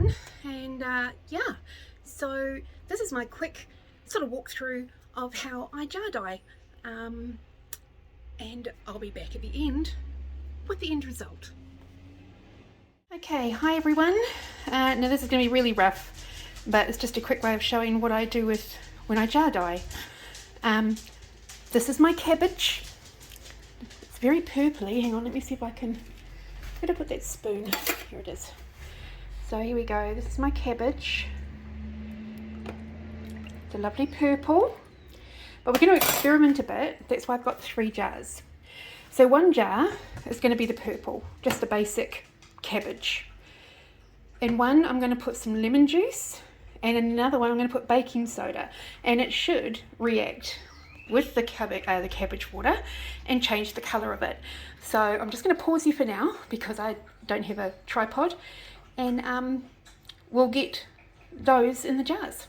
everyone, and yeah, so this is my quick sort of walkthrough of how I jar dye, and I'll be back at the end with the end result. Okay, hi everyone. Now this is going to be really rough, but it's just a quick way of showing what I do with when I jar dye. This is my cabbage. It's very purpley. Hang on, let me see if I can. I'm going to put that spoon. Here it is. So here we go. This is my cabbage. It's a lovely purple. But we're going to experiment a bit. That's why I've got 3 jars. So one jar is going to be the purple, just a basic cabbage. In one I'm going to put some lemon juice, and in another one I'm going to put baking soda, and it should react with the cabbage water and change the colour of it. So I'm just going to pause you for now because I don't have a tripod, and we'll get those in the jars.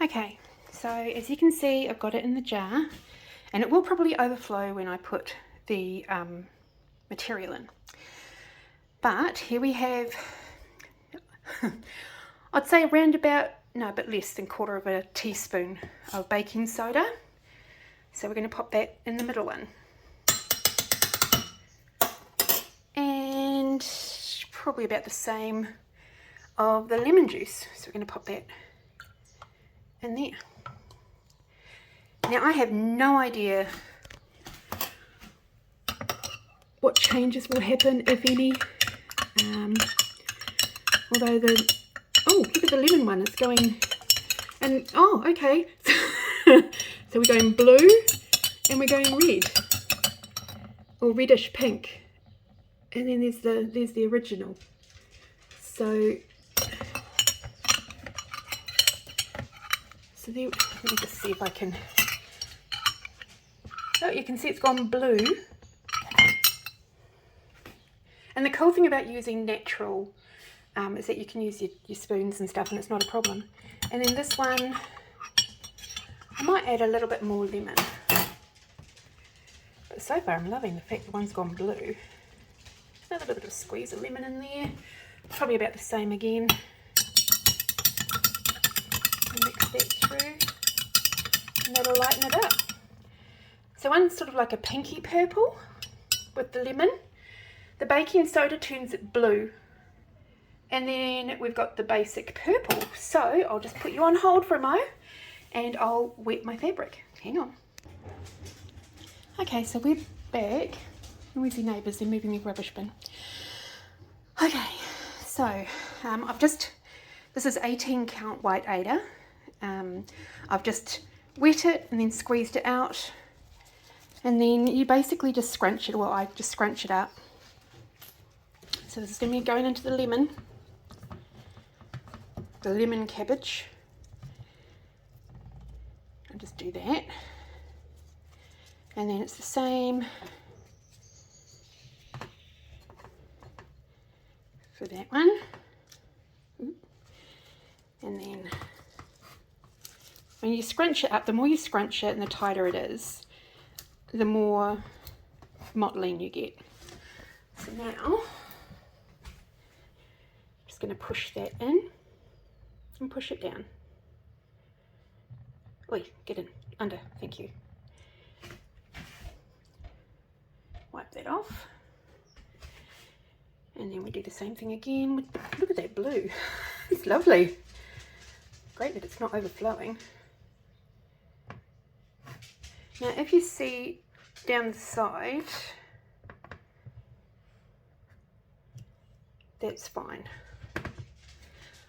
Okay, so as you can see I've got it in the jar, and it will probably overflow when I put the material in. But here we have, I'd say around about, no, a bit less than 1/4 of a teaspoon of baking soda. So we're going to pop that in the middle one. And probably about the same of the lemon juice. So we're going to pop that in there. Now I have no idea what changes will happen, if any. Although oh, look at the lemon one, it's going, and oh, okay. So we're going blue and we're going red, or reddish pink, and then there's the original. So there, let me just see if I can. Oh, you can see it's gone blue. And the cool thing about using natural is that you can use your spoons and stuff, and it's not a problem. And then this one, I might add a little bit more lemon. But so far I'm loving the fact the one's gone blue. Another little bit of squeeze of lemon in there. Probably about the same again. Mix that through, and that'll lighten it up. So one's sort of like a pinky purple with the lemon. The baking soda turns it blue, and then we've got the basic purple. So I'll just put you on hold for a mo and I'll wet my fabric. Hang on. Okay, so we're back. Noisy neighbours, they're moving the rubbish bin. Okay, so this is 18 count white aida. I've just wet it and then squeezed it out, and then you basically just scrunch it. Well, I just scrunch it up. So this is going to be going into the lemon cabbage. I'll just do that. And then it's the same for that one. And then when you scrunch it up, the more you scrunch it and the tighter it is, the more mottling you get. So now just going to push that in and push it down. Oi, get in, under, thank you. Wipe that off. And then we do the same thing again. Look at that blue. It's lovely. Great that it's not overflowing. Now if you see down the side, that's fine.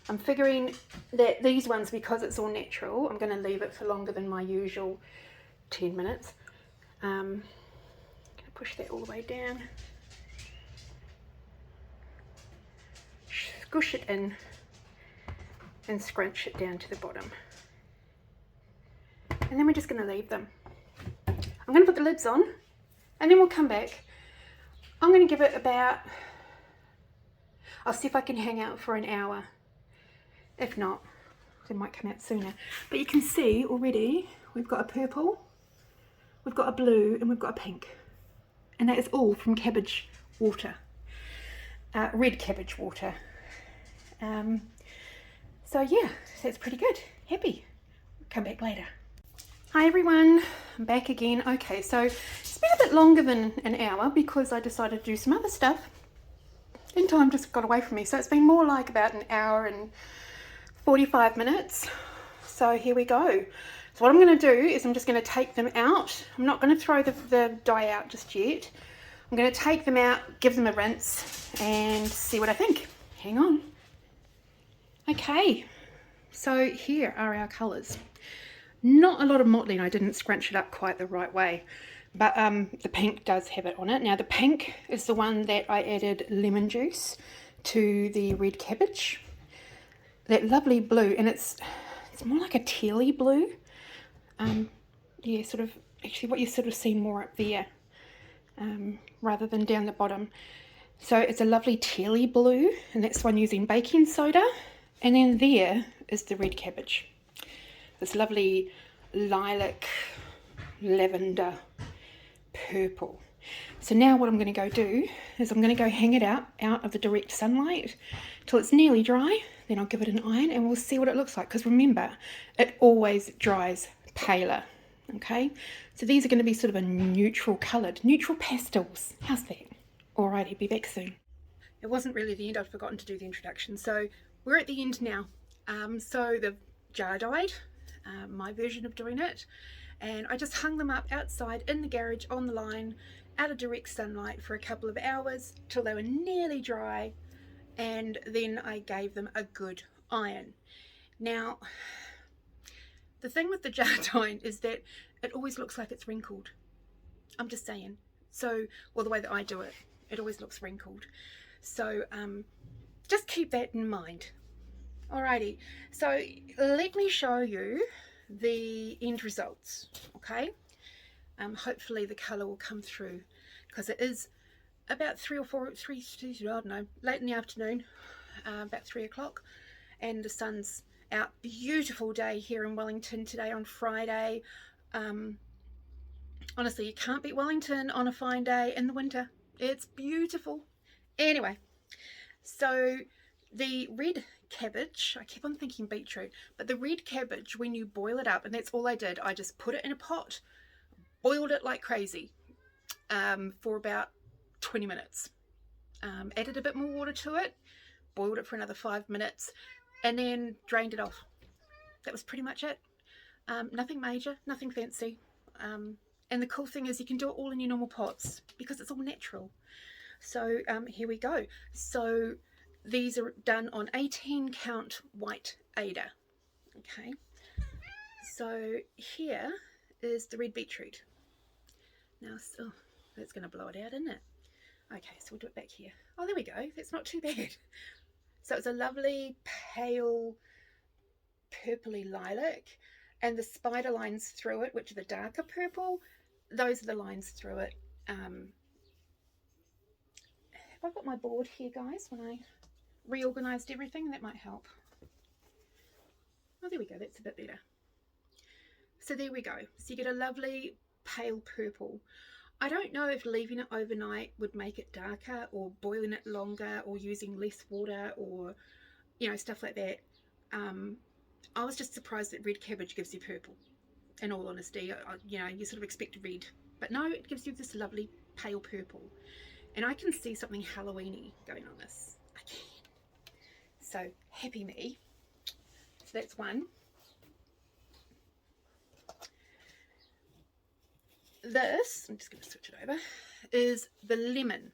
I'm figuring that these ones, because it's all natural, I'm going to leave it for longer than my usual 10 minutes. I'm going to push that all the way down. Squish it in and scrunch it down to the bottom. And then we're just going to leave them. I'm going to put the lids on, and then we'll come back. I'm going to give it about, I'll see if I can hang out for an hour. If not, it might come out sooner. But you can see already we've got a purple, we've got a blue, and we've got a pink. And that is all from cabbage water, red cabbage water. So yeah, that's pretty good. Happy. Come back later. Hi everyone, I'm back again. Okay, so it's been a bit longer than an hour because I decided to do some other stuff and time just got away from me. So it's been more like about an hour and 45 minutes. So here we go. So what I'm going to do is I'm just going to take them out. I'm not going to throw the dye out just yet. I'm going to take them out, give them a rinse and see what I think. Hang on. Okay, so here are our colours. Not a lot of mottling, I didn't scrunch it up quite the right way, but the pink does have it on it. Now the pink is the one that I added lemon juice to the red cabbage. That lovely blue, and it's more like a tealy blue. Yeah, sort of, actually what you sort of see more up there rather than down the bottom. So it's a lovely tealy blue, and that's one using baking soda. And then there is the red cabbage. This lovely lilac, lavender, purple. So now what I'm going to go do is I'm going to go hang it out of the direct sunlight till it's nearly dry. Then I'll give it an iron and we'll see what it looks like. Because remember, it always dries paler. Okay, so these are going to be sort of a neutral coloured, neutral pastels. How's that? Alrighty, be back soon. It wasn't really the end, I'd forgotten to do the introduction. So we're at the end now. So the jar died. My version of doing it, and I just hung them up outside in the garage on the line out of direct sunlight for a couple of hours till they were nearly dry, and then I gave them a good iron. Now the thing with the jar dye is that it always looks like it's wrinkled. I'm just saying. So, well, the way that I do it, it always looks wrinkled. So just keep that in mind. Alrighty, so let me show you the end results, okay? Hopefully the colour will come through because it is about 3 or 4, I don't know, late in the afternoon, about 3 o'clock, and the sun's out. Beautiful day here in Wellington today on Friday. Honestly, you can't beat Wellington on a fine day in the winter. It's beautiful. Anyway, so the red cabbage, I keep on thinking beetroot, but the red cabbage, when you boil it up, and that's all I did, I just put it in a pot, boiled it like crazy for about 20 minutes, added a bit more water to it, boiled it for another 5 minutes, and then drained it off. That was pretty much it. Nothing major, nothing fancy. And the cool thing is you can do it all in your normal pots because it's all natural. So here we go. So these are done on 18 count white aida. Okay, so here is the red beetroot. Now, oh, that's going to blow it out, isn't it? Okay, so we'll do it back here. Oh, there we go. That's not too bad. So it's a lovely pale purpley lilac, and the spider lines through it, which are the darker purple, those are the lines through it. Have I got my board here, guys, when I reorganized everything? That might help. Oh, there we go, that's a bit better. So there we go. So you get a lovely pale purple. I don't know if leaving it overnight would make it darker, or boiling it longer, or using less water, or, you know, stuff like that. I was just surprised that red cabbage gives you purple, in all honesty. You know, you sort of expect red, but no, it gives you this lovely pale purple. And I can see something Halloween-y going on this. I can. So, happy me. So that's one. This, I'm just going to switch it over, is the lemon.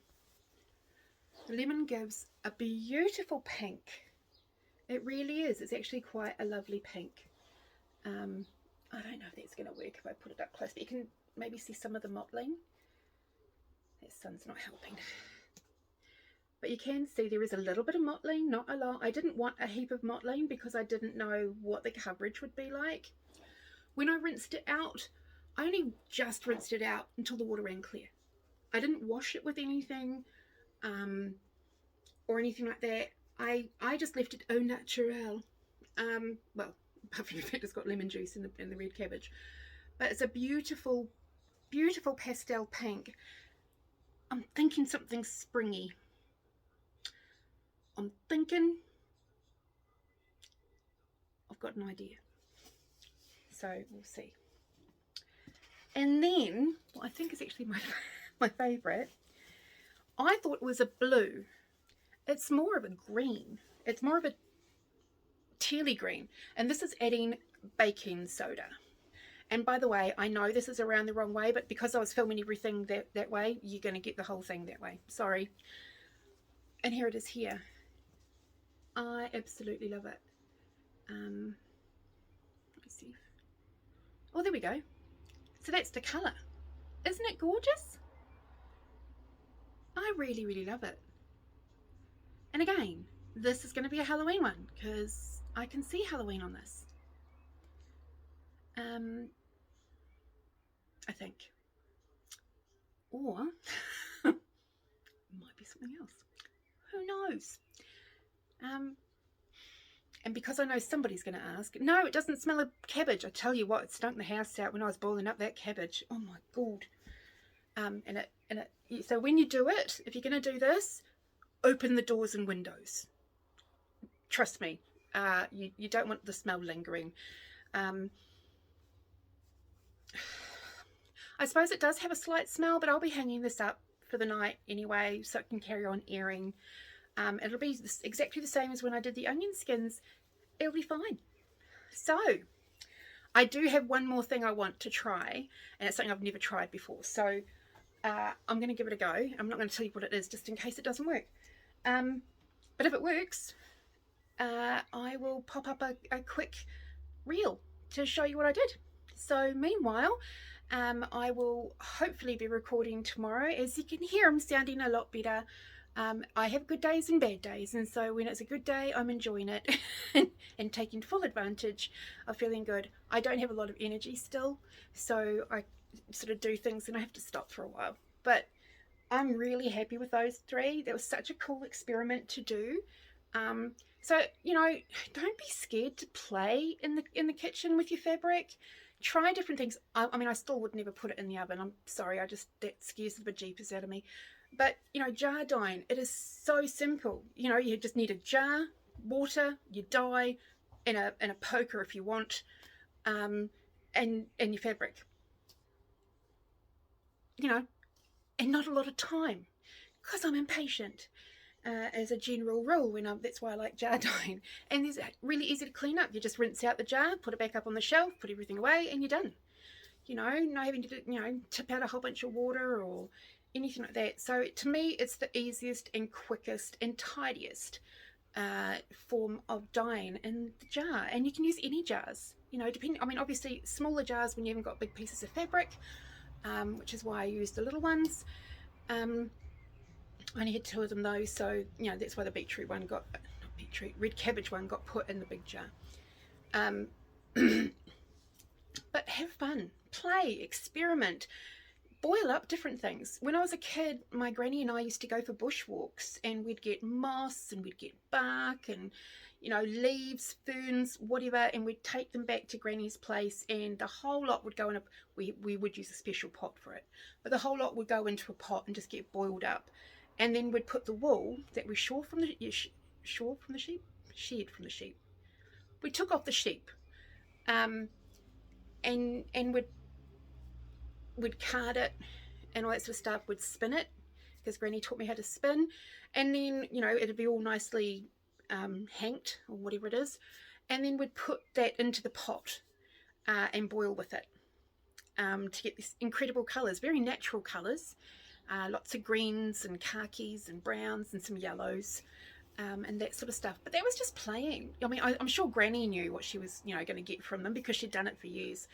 The lemon gives a beautiful pink. It really is. It's actually quite a lovely pink. I don't know if that's going to work if I put it up close, but you can maybe see some of the mottling. That sun's not helping. But you can see there is a little bit of mottling, not a lot. I didn't want a heap of mottling because I didn't know what the coverage would be like. When I rinsed it out, I only just rinsed it out until the water ran clear. I didn't wash it with anything or anything like that. I just left it au naturel. Well, apart from the fact it's got lemon juice in the red cabbage. But it's a beautiful, beautiful pastel pink. I'm thinking something springy. I'm thinking got an idea. So we'll see. And then, what I think is actually my favourite, I thought it was a blue. It's more of a green. It's more of a tealy green. And this is adding baking soda. And by the way, I know this is around the wrong way, but because I was filming everything that way, you're going to get the whole thing that way. Sorry. And here it is here. I absolutely love it. Let me see. Oh, there we go. So that's the colour. Isn't it gorgeous? I really, really love it. And again, this is going to be a Halloween one because I can see Halloween on this. I think. Or it might be something else. Who knows? And because I know somebody's going to ask, no, it doesn't smell of cabbage. I tell you what, it stunk the house out when I was boiling up that cabbage. Oh my God. So when you do it, if you're going to do this, open the doors and windows. Trust me, you don't want the smell lingering. I suppose it does have a slight smell, but I'll be hanging this up for the night anyway, so it can carry on airing. It'll be exactly the same as when I did the onion skins. It'll be fine. So I do have one more thing I want to try, and it's something I've never tried before. So I'm going to give it a go. I'm not going to tell you what it is just in case it doesn't work. But if it works, I will pop up a quick reel to show you what I did. So meanwhile, I will hopefully be recording tomorrow. As you can hear, I'm sounding a lot better. I have good days and bad days, and so when it's a good day, I'm enjoying it and taking full advantage of feeling good. I don't have a lot of energy still, so I sort of do things and I have to stop for a while. But I'm really happy with those three. That was such a cool experiment to do. So, you know, don't be scared to play in the kitchen with your fabric. Try different things. I mean, I still would never put it in the oven. I'm sorry, that scares the bejeepers out of me. But, you know, jar dyeing, it is so simple. You know, you just need a jar, water, your dye, and a poker if you want, and your fabric. You know, and not a lot of time, because I'm impatient. As a general rule, that's why I like jar dyeing. And it's really easy to clean up. You just rinse out the jar, put it back up on the shelf, put everything away, and you're done. You know, not having to, tip out a whole bunch of water or anything like that. So to me, it's the easiest and quickest and tidiest form of dyeing in the jar. And you can use any jars, you know, obviously smaller jars when you haven't got big pieces of fabric, which is why I use the little ones. I only had 2 of them though, so that's why the red cabbage one got put in the big jar. But have fun, play, experiment, boil up different things. When I was a kid, my granny and I used to go for bushwalks, and we'd get moss and we'd get bark and leaves, ferns, whatever, and we'd take them back to granny's place, and the whole lot would go in we would use a special pot for it, but the whole lot would go into a pot and just get boiled up. And then we'd put the wool that we shed from the sheep. We took off the sheep, and we'd card it and all that sort of stuff. We'd spin it, because Granny taught me how to spin, and then it'd be all nicely hanked or whatever it is, and then we'd put that into the pot and boil with it to get these incredible colours, very natural colours. Lots of greens and khakis and browns and some yellows, and that sort of stuff. But that was just playing. I mean, I'm sure Granny knew what she was, going to get from them, because she'd done it for years.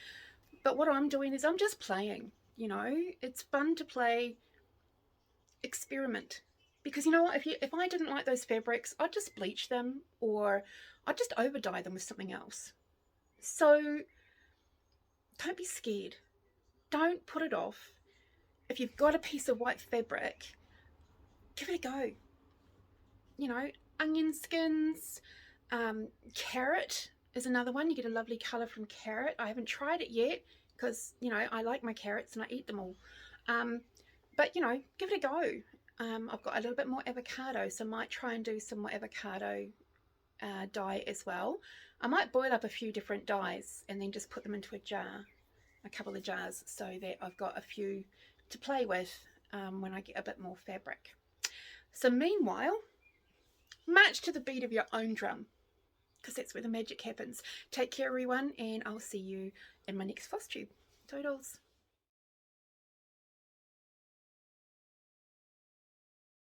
But what I'm doing is I'm just playing. It's fun to play, experiment. Because you know what? If I didn't like those fabrics, I'd just bleach them, or I'd just over dye them with something else. So don't be scared. Don't put it off. If you've got a piece of white fabric, give it a go. Onion skins, carrot is another one. You get a lovely colour from carrot. I haven't tried it yet because, I like my carrots and I eat them all. But, give it a go. I've got a little bit more avocado, so I might try and do some more avocado dye as well. I might boil up a few different dyes and then just put them into a jar, a couple of jars, so that I've got a few to play with when I get a bit more fabric. So meanwhile, march to the beat of your own drum, because that's where the magic happens. Take care everyone, and I'll see you in my next floss tube. Toodles.